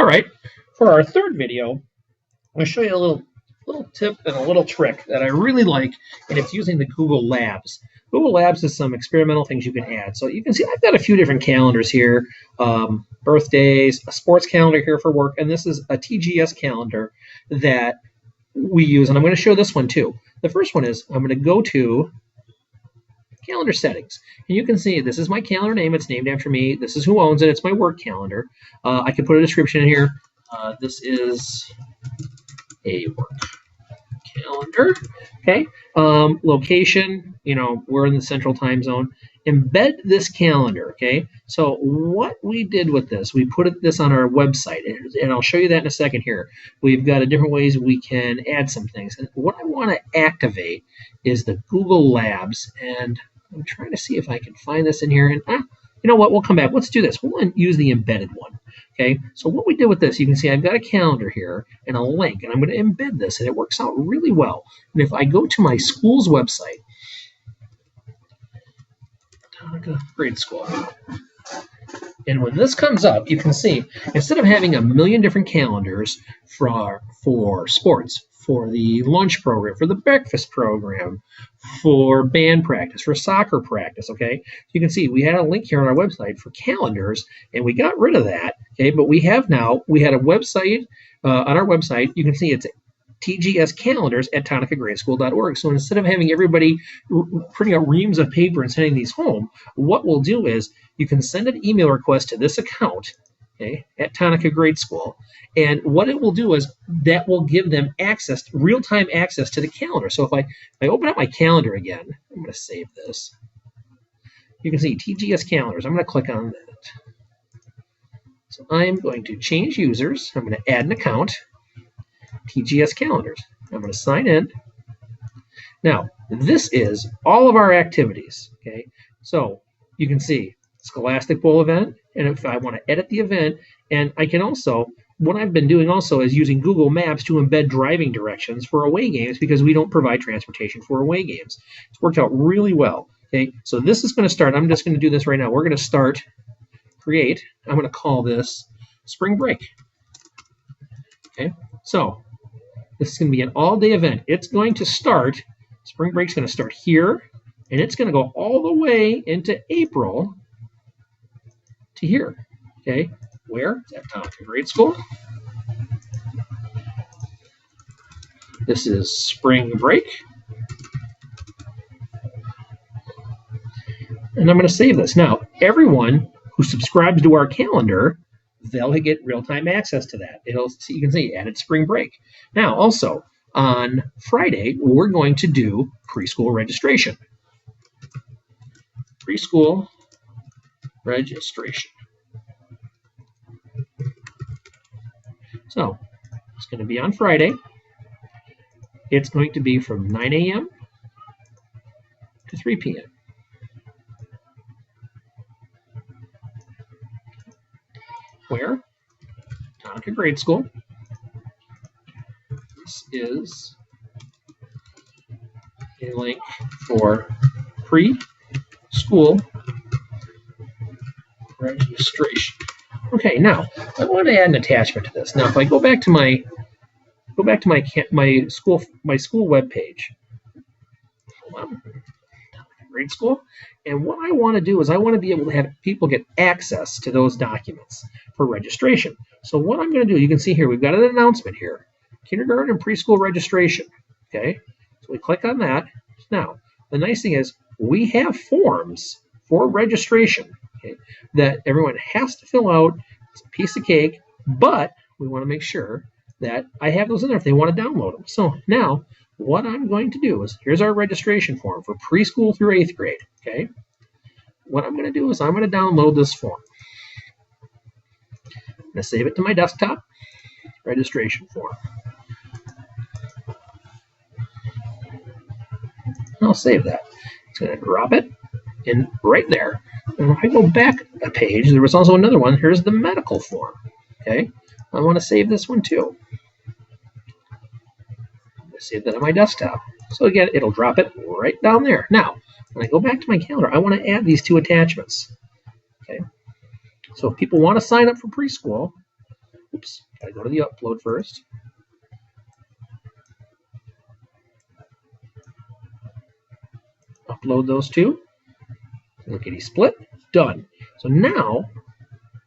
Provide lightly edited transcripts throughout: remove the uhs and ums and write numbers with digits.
All right, for our third video, I'm going to show you a little tip and a little trick that I really like, and it's using the Google Labs. Google Labs is some experimental things you can add. So you can see I've got a few different calendars here, birthdays, a sports calendar here for work, and this is a TGS calendar that we use, and I'm going to show this one too. The first one is I'm going to go to calendar settings, and you can see this is my calendar name. It's named after me. This is who owns it. It's my work calendar. I can put a description in here. This is a work calendar. Okay. Location, we're in the central time zone. Embed this calendar. Okay. So what we did with this, we put this on our website, and I'll show you that in a second here. We've got different ways we can add some things. And what I want to activate is the Google Labs, and I'm trying to see if I can find this in here. And you know what? We'll come back. Let's do this. We'll use the embedded one. Okay. So what we did with this, you can see I've got a calendar here and a link, and I'm going to embed this, and it works out really well. And if I go to my school's website, Tonica Grade School, and when this comes up, you can see instead of having a million different calendars for sports, for the lunch program, for the breakfast program, for band practice, for soccer practice, okay? You can see we had a link here on our website for calendars, and we got rid of that, okay? But we had a website on our website. You can see it's TGS calendars at tonicagradeschool.org. So instead of having everybody printing out reams of paper and sending these home, what we'll do is you can send an email request to this account, okay, at Tonica Grade School, and what it will do is that will give them access, real-time access to the calendar. So if I open up my calendar again, I'm going to save this. You can see TGS calendars. I'm going to click on that. So I'm going to change users. I'm going to add an account, TGS calendars. I'm going to sign in. Now, this is all of our activities, okay? So you can see Scholastic Bowl event, and if I want to edit the event, and I can also, what I've been doing also is using Google Maps to embed driving directions for away games because we don't provide transportation for away games. It's worked out really well. Okay, so this is going to start. I'm just going to do this right now. We're going to start create. I'm going to call this spring break. Okay, so this is going to be an all-day event. It's going to start, spring break's going to start here, and it's going to go all the way into April to here. Okay, where? It's at Tonica Grade School. This is spring break. And I'm going to save this. Now, everyone who subscribes to our calendar, they'll get real-time access to that. You can see added spring break. Now, also, on Friday, we're going to do preschool registration. Preschool registration. So it's going to be on Friday. It's going to be from 9 a.m. to 3 p.m. Where? Tonica Grade School. This is a link for preschool registration. Okay, now I want to add an attachment to this. Now, if I go back to my school web page, Grade School, and what I want to do is I want to be able to have people get access to those documents for registration. So what I'm going to do, you can see here, we've got an announcement here, kindergarten and preschool registration. Okay, so we click on that. Now, the nice thing is we have forms for registration, okay, that everyone has to fill out. It's a piece of cake, but we want to make sure that I have those in there if they want to download them. So now what I'm going to do is, here's our registration form for preschool through 8th grade, okay? What I'm going to do is I'm going to download this form. I'm going to save it to my desktop, registration form. I'll save that. It's going to drop it in right there. And if I go back a page, there was also another one. Here's the medical form, okay? I want to save this one too. I'm going to save that on my desktop. So again, it'll drop it right down there. Now, when I go back to my calendar, I want to add these two attachments. Okay. So if people want to sign up for preschool, Oops, gotta go to the upload first. Upload those two. Lickety split. Done. So now,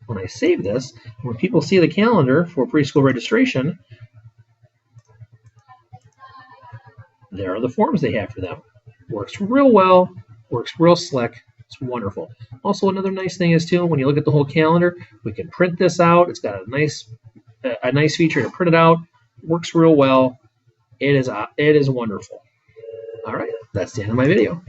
when I save this, when people see the calendar for preschool registration, there are the forms they have for them. Works real well, works real slick. It's wonderful. Also, another nice thing is too, when you look at the whole calendar, we can print this out. It's got a nice feature to print it out. Works real well. It is wonderful. All right, that's the end of my video.